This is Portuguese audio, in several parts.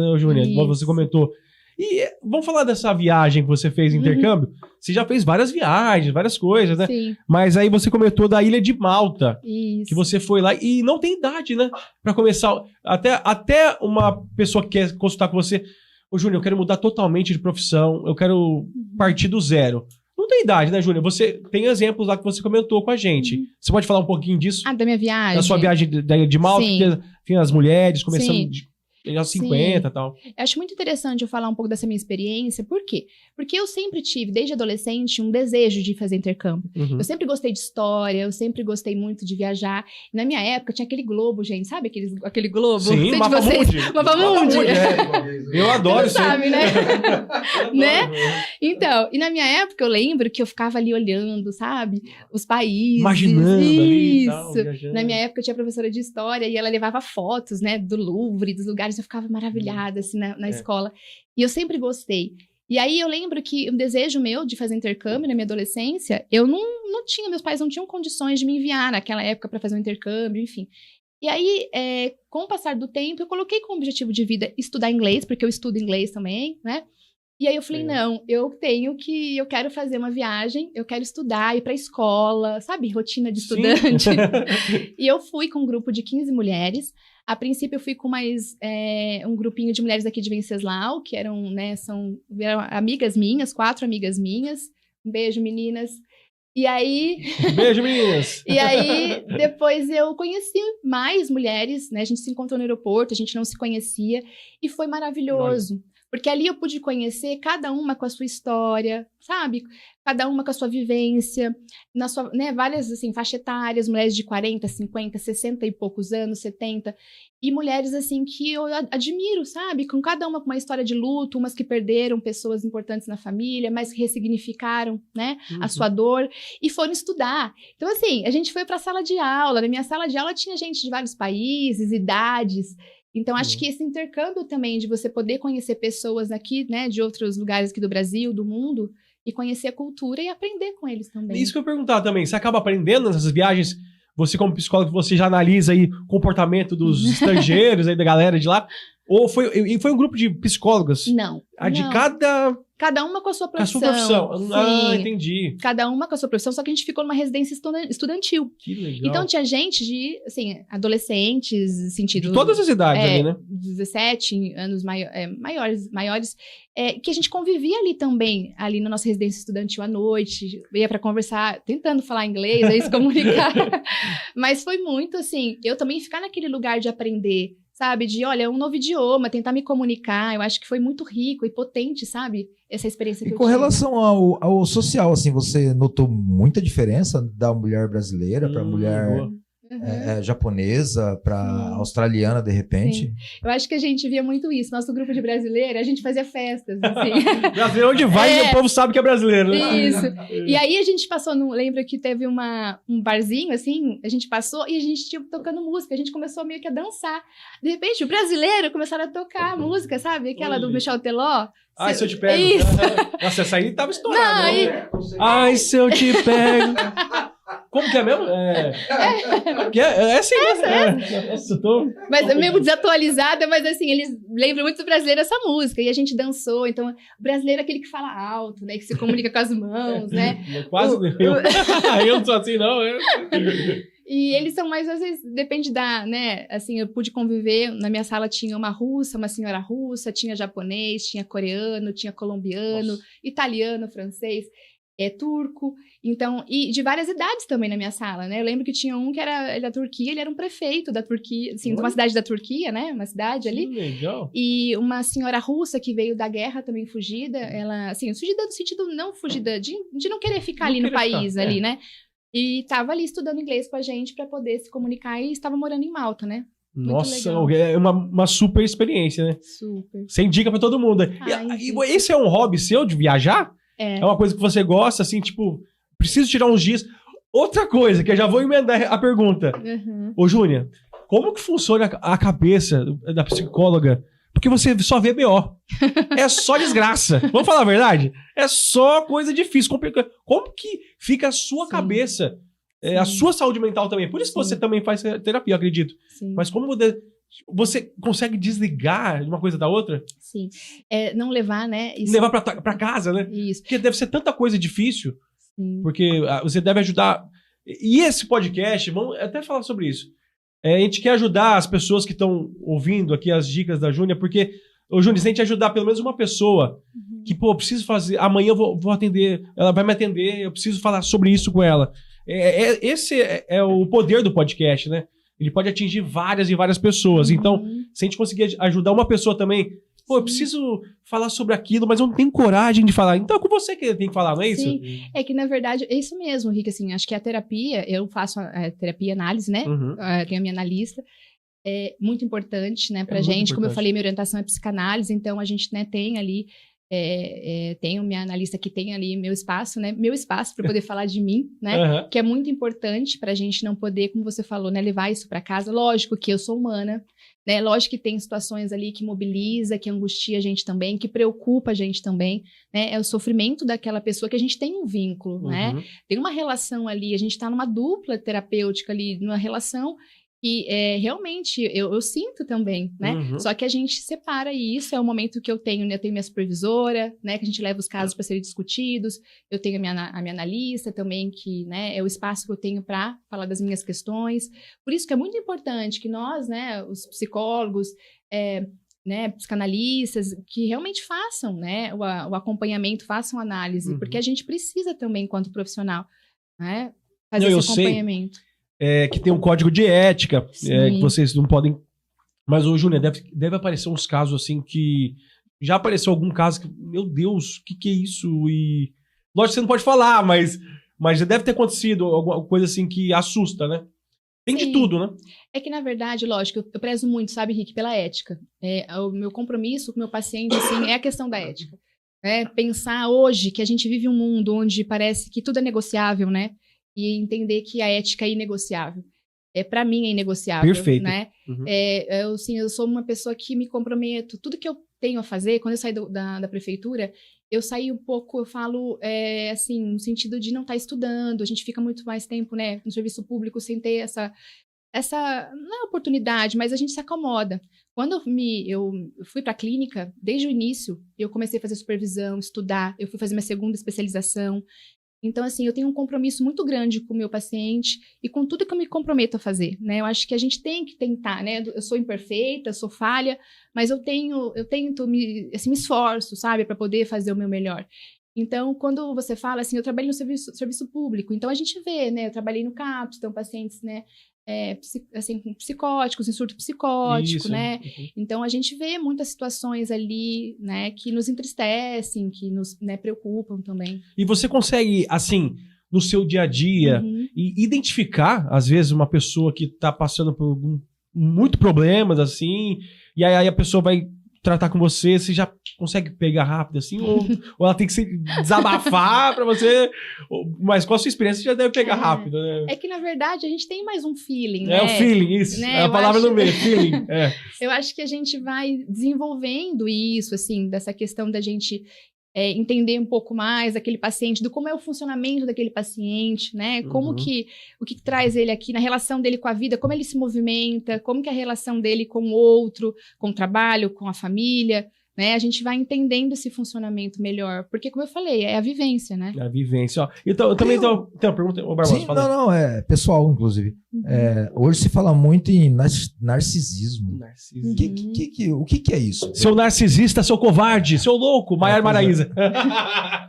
né, Júnior? Como você comentou. E vamos falar dessa viagem que você fez, intercâmbio? Você já fez várias viagens, várias coisas, né? Sim. Mas aí você comentou da Ilha de Malta. Isso. Que você foi lá e não tem idade, né? Pra começar. Até uma pessoa que quer consultar com você. Ô, Júnior, eu quero mudar totalmente de profissão. Eu quero partir do zero. Não tem idade, né, Júnior? Você tem exemplos lá que você comentou com a gente. Você pode falar um pouquinho disso? Da minha viagem? Da sua viagem de Malta, Sim. que enfim, as mulheres começando Sim. aos 50 e tal. Eu acho muito interessante eu falar um pouco dessa minha experiência. Por quê? Porque eu sempre tive, desde adolescente, um desejo de fazer intercâmbio. Eu sempre gostei de história, eu sempre gostei muito de viajar. Na minha época, tinha aquele Globo, gente. Sabe aquele Globo? Sim, Mapamundi. Mapamundi. Eu adoro isso. Sabe, né? Né? Então, e na minha época, eu lembro que eu ficava ali olhando, sabe? Os países. Imaginando ali e tal, Isso. viajando. Na minha época, eu tinha professora de história e ela levava fotos, né? Do Louvre, dos lugares. Eu ficava maravilhada, assim, na escola. E eu sempre gostei. E aí, eu lembro que um desejo meu de fazer intercâmbio na minha adolescência, eu não tinha, meus pais não tinham condições de me enviar naquela época para fazer um intercâmbio, enfim. E aí, com o passar do tempo, eu coloquei como objetivo de vida estudar inglês, porque eu estudo inglês também, né? E aí eu falei, não, eu quero fazer uma viagem, eu quero estudar, ir pra escola, sabe? Rotina de estudante. E eu fui com um grupo de 15 mulheres. A princípio eu fui com mais um grupinho de mulheres aqui de Venceslau, que eram amigas minhas, 4 amigas minhas. Um beijo, meninas. E aí... Beijo, meninas! E aí, depois eu conheci mais mulheres, né? A gente se encontrou no aeroporto, a gente não se conhecia. E foi maravilhoso. Porque ali eu pude conhecer cada uma com a sua história, sabe? Cada uma com a sua vivência, na sua, né, várias assim, faixa etárias, mulheres de 40, 50, 60 e poucos anos, 70, e mulheres assim que eu admiro, sabe? Com cada uma com uma história de luto, umas que perderam pessoas importantes na família, mas ressignificaram, né, a sua dor e foram estudar. Então assim, a gente foi para a sala de aula, na minha sala de aula tinha gente de vários países, idades. Então, acho que esse intercâmbio também, de você poder conhecer pessoas aqui, né, de outros lugares aqui do Brasil, do mundo, e conhecer a cultura e aprender com eles também. Isso que eu ia perguntar também, você acaba aprendendo nessas viagens, você como psicólogo, você já analisa aí o comportamento dos estrangeiros, aí da galera de lá, ou foi um grupo de psicólogas? Não. De não. Cada uma com a sua profissão. Com a sua profissão. Sim. Ah, entendi. Cada uma com a sua profissão, só que a gente ficou numa residência estudantil. Que legal. Então tinha gente de, assim, adolescentes, sentido... De todas as idades ali, né? 17 anos maiores, que a gente convivia ali também, ali na nossa residência estudantil à noite, ia para conversar, tentando falar inglês, aí se comunicar. Mas foi muito, assim, eu também ficar naquele lugar de aprender, sabe? De, olha, um novo idioma, tentar me comunicar. Eu acho que foi muito rico e potente, sabe? Essa experiência que eu tive. E com relação ao social, assim, você notou muita diferença da mulher brasileira para a mulher japonesa, para australiana, de repente? Sim. Eu acho que a gente via muito isso. Nosso grupo de brasileira, a gente fazia festas, assim. Brasileiro onde vai, o povo sabe que é brasileiro, né? Isso. E aí a gente passou, lembra que teve um barzinho, assim, a gente passou e a gente tinha tocando música, a gente começou meio que a dançar. De repente, o brasileiro começaram a tocar música, sabe? Aquela do Michel Teló. Ai, se eu te pego. Isso. Nossa, essa aí tava estourada. Não, Ai, se eu te pego. Como que é mesmo? É assim, né? Nossa, Mas é meio desatualizada, mas assim, eles lembram muito do brasileiro essa música. E a gente dançou. Então, o brasileiro é aquele que fala alto, né? Que se comunica com as mãos, né? Quase eu não sou assim, não. E eles são mais, às vezes, depende né? Assim, eu pude conviver, na minha sala tinha uma russa, uma senhora russa, tinha japonês, tinha coreano, tinha colombiano, italiano, francês, turco, então, e de várias idades também na minha sala, né? Eu lembro que tinha um que era da Turquia, ele era um prefeito da Turquia, assim, de uma cidade da Turquia, né? Uma cidade ali. Que legal. E uma senhora russa que veio da guerra também fugida, ela, assim, fugida no sentido não fugida, de não querer ficar ali no país, ali, né? E estava ali estudando inglês com a gente para poder se comunicar e estava morando em Malta, né? Nossa, é uma super experiência, né? Super. Você indica para todo mundo. E esse é um hobby seu de viajar? É uma coisa que você gosta, assim, tipo, preciso tirar uns dias. Outra coisa, que eu já vou emendar a pergunta. Ô, Júnior, como que funciona a cabeça da psicóloga? Porque você só vê BO. É só desgraça. Vamos falar a verdade? É só coisa difícil, complicada. Como que fica a sua cabeça? A sua saúde mental também. Por isso que você também faz terapia, eu acredito. Sim. Mas como você Você consegue desligar de uma coisa da outra? Sim. Não levar, né? Levar pra casa, né? Isso. Porque deve ser tanta coisa difícil. Sim. Porque você deve ajudar. E esse podcast, vamos até falar sobre isso. A gente quer ajudar as pessoas que estão ouvindo aqui as dicas da Júnia, porque, Júnia, se a gente ajudar pelo menos uma pessoa que, pô, eu preciso fazer, amanhã eu vou atender, ela vai me atender, eu preciso falar sobre isso com ela. Esse é o poder do podcast, né? Ele pode atingir várias e várias pessoas. Então, se a gente conseguir ajudar uma pessoa também, pô, eu preciso falar sobre aquilo, mas eu não tenho coragem de falar. Então é com você que tem que falar, não é isso? Sim, é que na verdade é isso mesmo, Rick, assim, acho que a terapia, eu faço a terapia análise, né? Tenho a minha analista, é muito importante, né, pra gente. Como eu falei, minha orientação é psicanálise, então a gente, né, tem ali, tenho minha analista que tem ali meu espaço, né? Meu espaço para poder falar de mim, né? Que é muito importante pra gente não poder, como você falou, né, levar isso pra casa. Lógico que eu sou humana, né? Lógico que tem situações ali que mobiliza, que angustia a gente também, que preocupa a gente também, né? É o sofrimento daquela pessoa que a gente tem um vínculo, né? Tem uma relação ali, a gente tá numa dupla terapêutica ali, numa relação que realmente eu sinto também, né? Só que a gente separa isso, é o momento que eu tenho, né? Eu tenho minha supervisora, né? Que a gente leva os casos para serem discutidos, eu tenho a minha analista também, que, né, é o espaço que eu tenho para falar das minhas questões. Por isso que é muito importante que nós, né, os psicólogos, né, psicanalistas, que realmente façam, né, o acompanhamento, façam análise, porque a gente precisa também, enquanto profissional, né, fazer esse acompanhamento. Que tem um código de ética, que vocês não podem... Mas, Júnior, deve aparecer uns casos assim que... Já apareceu algum caso que, meu Deus, o que é isso? E... Lógico que você não pode falar, mas já deve ter acontecido alguma coisa assim que assusta, né? Tem de tudo, né? É que, na verdade, lógico, eu prezo muito, sabe, Rick, pela ética. O meu compromisso com o meu paciente, assim, é a questão da ética. Pensar hoje que a gente vive um mundo onde parece que tudo é negociável, né? E entender que a ética é inegociável. Para mim é inegociável. Perfeito. Né? Eu sou uma pessoa que me comprometo. Tudo que eu tenho a fazer, quando eu saí da prefeitura, eu saí um pouco, eu falo, assim, no sentido de não estar estudando. A gente fica muito mais tempo, né, no serviço público sem ter essa não é oportunidade, mas a gente se acomoda. Quando eu fui para a clínica, desde o início, eu comecei a fazer supervisão, estudar, eu fui fazer minha segunda especialização. Então, assim, eu tenho um compromisso muito grande com o meu paciente e com tudo que eu me comprometo a fazer, né? Eu acho que a gente tem que tentar, né? Eu sou imperfeita, eu sou falha, mas eu tento me esforço, sabe? Para poder fazer o meu melhor. Então, quando você fala assim, eu trabalho no serviço público, então a gente vê, né? Eu trabalhei no CAPS, então pacientes, né? Assim, psicóticos, em surto psicótico, né? Então a gente vê muitas situações ali, né, que nos entristecem, que nos, né, preocupam também. E você consegue, assim, no seu dia a dia, identificar, às vezes, uma pessoa que tá passando por muitos problemas, assim, e aí a pessoa vai tratar com você já consegue pegar rápido, assim, ou ela tem que se desabafar pra você, mas com a sua experiência você já deve pegar rápido, né? É que, na verdade, a gente tem mais um feeling, né? O feeling, isso, né? É a palavra no meio, feeling. Eu acho que a gente vai desenvolvendo isso, assim, dessa questão da gente entender um pouco mais daquele paciente, do como é o funcionamento daquele paciente, né? Como o que traz ele aqui na relação dele com a vida, como ele se movimenta, como que é a relação dele com o outro, com o trabalho, com a família, né? A gente vai entendendo esse funcionamento melhor, porque, como eu falei, é a vivência, né? É a vivência, ó. Então, eu também tenho uma pergunta, Barbosa. Sim, não, é pessoal, inclusive. Hoje se fala muito em narcisismo. O que é isso? Seu narcisista, seu covarde, seu louco, Maiara Maraíza.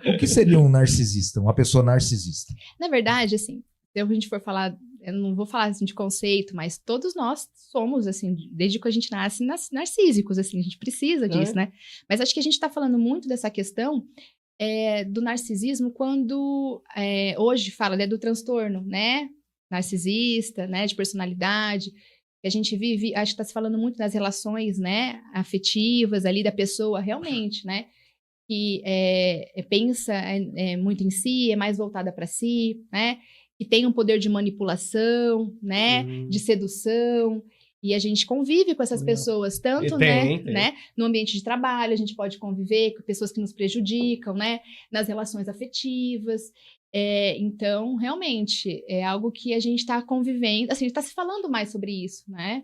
O que seria um narcisista, uma pessoa narcisista? Na verdade, assim, se a gente for falar, eu não vou falar assim de conceito, mas todos nós somos, assim, desde que a gente nasce, narcísicos, assim, a gente precisa disso, né? Mas acho que a gente tá falando muito dessa questão do narcisismo quando hoje fala, né, do transtorno, né? Narcisista, né, de personalidade, que a gente vive, acho que tá se falando muito das relações, né, afetivas ali da pessoa, realmente, né? Que pensa muito em si, é mais voltada para si, né? Que tem um poder de manipulação, né? De sedução. E a gente convive com essas pessoas, tanto, né? No ambiente de trabalho, a gente pode conviver com pessoas que nos prejudicam, né? Nas relações afetivas. Então, realmente, é algo que a gente está convivendo, assim, a gente está se falando mais sobre isso, né?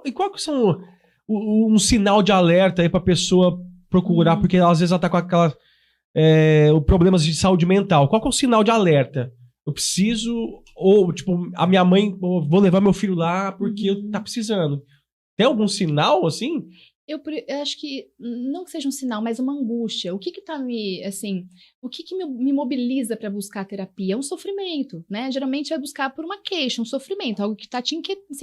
E qual que são um sinal de alerta aí pra pessoa procurar? Porque às vezes ela tá com aquelas problemas de saúde mental. Qual que é o sinal de alerta? Eu preciso, ou tipo, a minha mãe, vou levar meu filho lá porque tá precisando. Tem algum sinal, assim? Eu acho que, não que seja um sinal, mas uma angústia. O que tá o que me mobiliza para buscar terapia? É um sofrimento, né? Geralmente vai buscar por uma queixa, um sofrimento, algo que tá te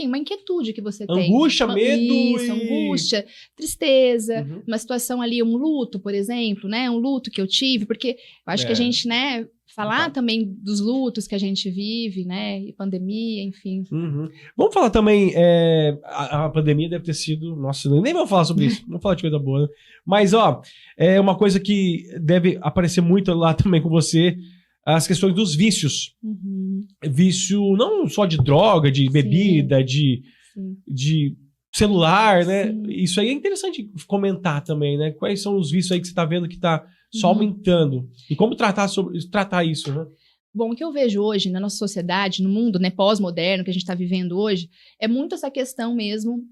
uma inquietude que você tem. Angústia, medo angústia, tristeza, uma situação ali, um luto, por exemplo, né? Um luto que eu tive, porque eu acho que a gente, né... Falar também dos lutos que a gente vive, né? E pandemia, enfim. Vamos falar também, a pandemia deve ter sido... Nossa, nem vou falar sobre isso. Vamos falar de coisa boa, né? Mas, é uma coisa que deve aparecer muito lá também com você, as questões dos vícios. Vício não só de droga, de bebida, de celular, né? Isso aí é interessante comentar também, né? Quais são os vícios aí que você tá vendo que tá só aumentando? E como tratar isso, né? Bom, o que eu vejo hoje na nossa sociedade, no mundo, né, pós-moderno que a gente está vivendo hoje, é muito essa questão mesmo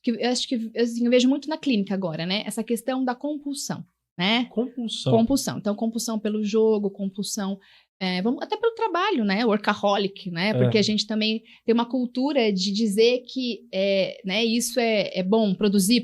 que eu acho que assim, eu vejo muito na clínica agora, né? Essa questão da compulsão, né? Compulsão. Então, compulsão pelo jogo, compulsão até pelo trabalho, né? Workaholic, né? Porque a gente também tem uma cultura de dizer que né, isso é bom, produzir.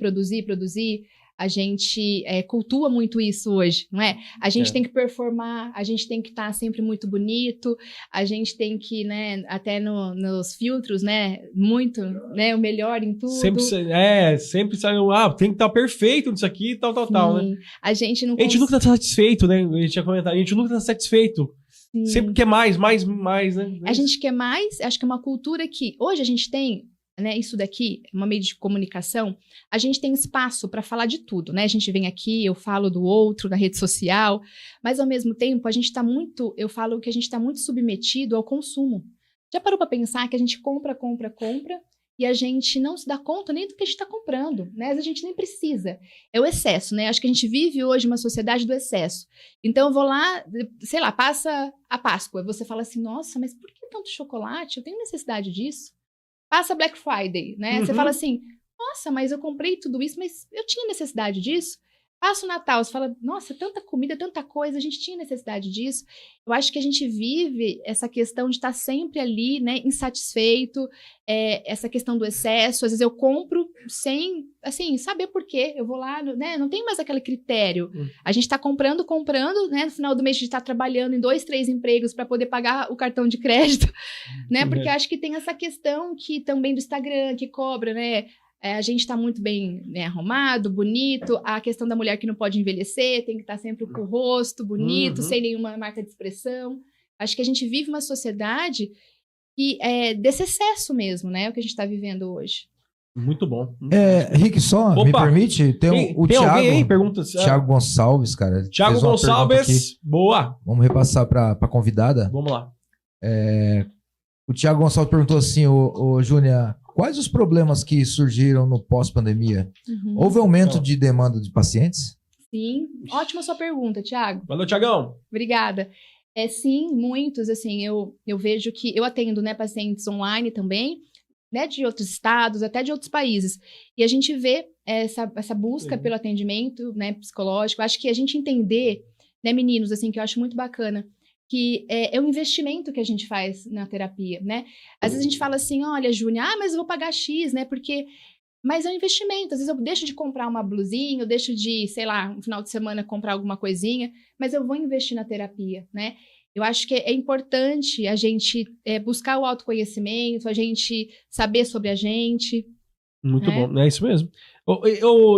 A gente cultua muito isso hoje, não é? A gente tem que performar, a gente tem que estar sempre muito bonito, a gente tem que, né, até nos filtros, né, muito, né, o melhor em tudo. Sempre saiu, tem que estar perfeito nisso aqui, tal, né? A gente nunca está satisfeito, né? A gente tinha comentado, a gente nunca está satisfeito. Sim. Sempre quer mais, né? A gente quer mais, acho que é uma cultura que hoje a gente tem, né, isso daqui, uma meio de comunicação, a gente tem espaço para falar de tudo, né? A gente vem aqui, eu falo do outro na rede social, mas ao mesmo tempo eu falo que a gente está muito submetido ao consumo. Já parou para pensar que a gente compra e a gente não se dá conta nem do que a gente está comprando, né? A gente nem precisa. É o excesso, né? Acho que a gente vive hoje uma sociedade do excesso. Então eu vou lá, sei lá, passa a Páscoa, você fala assim, nossa, mas por que tanto chocolate? Eu tenho necessidade disso? Passa Black Friday, né? Você fala assim, nossa, mas eu comprei tudo isso, mas eu tinha necessidade disso? Passa o Natal, você fala, nossa, tanta comida, tanta coisa, a gente tinha necessidade disso. Eu acho que a gente vive essa questão de estar sempre ali, né, insatisfeito, essa questão do excesso. Às vezes eu compro sem, assim, saber por quê. Eu vou lá, né, não tem mais aquele critério. A gente está comprando, né, no final do mês a gente está trabalhando em 2, 3 empregos para poder pagar o cartão de crédito, né, porque acho que tem essa questão que também do Instagram, que cobra, né, a gente está muito bem, né, arrumado, bonito. A questão da mulher que não pode envelhecer, tem que estar sempre com o rosto bonito, sem nenhuma marca de expressão. Acho que a gente vive uma sociedade que é desse excesso mesmo, né? O que a gente está vivendo hoje. Muito bom. Rick, só me permite? Tem Thiago, alguém aí? Pergunta. Thiago Gonçalves, cara. Thiago Gonçalves, boa. Vamos repassar para a convidada? Vamos lá. O Thiago Gonçalves perguntou assim, ô Júnior, quais os problemas que surgiram no pós-pandemia? Houve aumento de demanda de pacientes? Sim, ótima sua pergunta, Thiago. Valeu, Thiagão. Obrigada. Sim, muitos, assim, eu vejo que eu atendo, né, pacientes online também, né, de outros estados, até de outros países. E a gente vê essa busca pelo atendimento, né, psicológico. Acho que a gente entender, né, meninos, assim, que eu acho muito bacana, que é um investimento que a gente faz na terapia, né? Às vezes a gente fala assim, olha, Júnior, mas eu vou pagar X, né? Mas é um investimento. Às vezes eu deixo de comprar uma blusinha, eu deixo de, sei lá, no final de semana comprar alguma coisinha, mas eu vou investir na terapia, né? Eu acho que é importante a gente buscar o autoconhecimento, a gente saber sobre a gente. Muito bom, é isso mesmo.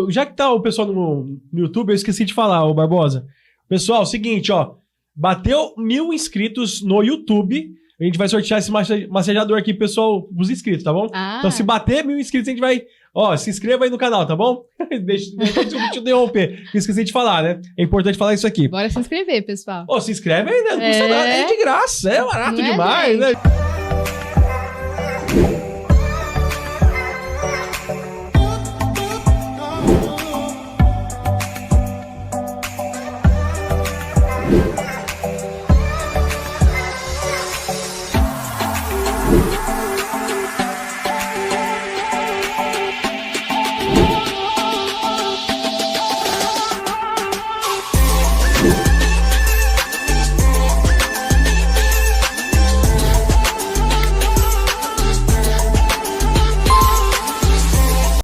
Já que tá o pessoal no YouTube, eu esqueci de falar, ô Barbosa. Pessoal, seguinte, ó. Bateu 1000 inscritos no YouTube. A gente vai sortear esse massageador aqui, pessoal, os inscritos, tá bom? Então, se bater 1000 inscritos, a gente vai... se inscreva aí no canal, tá bom? Deixa eu interromper. Esqueci de falar, né? É importante falar isso aqui. Bora se inscrever, pessoal. Se inscreve aí, né? Não custa nada, é de graça. É barato demais, né?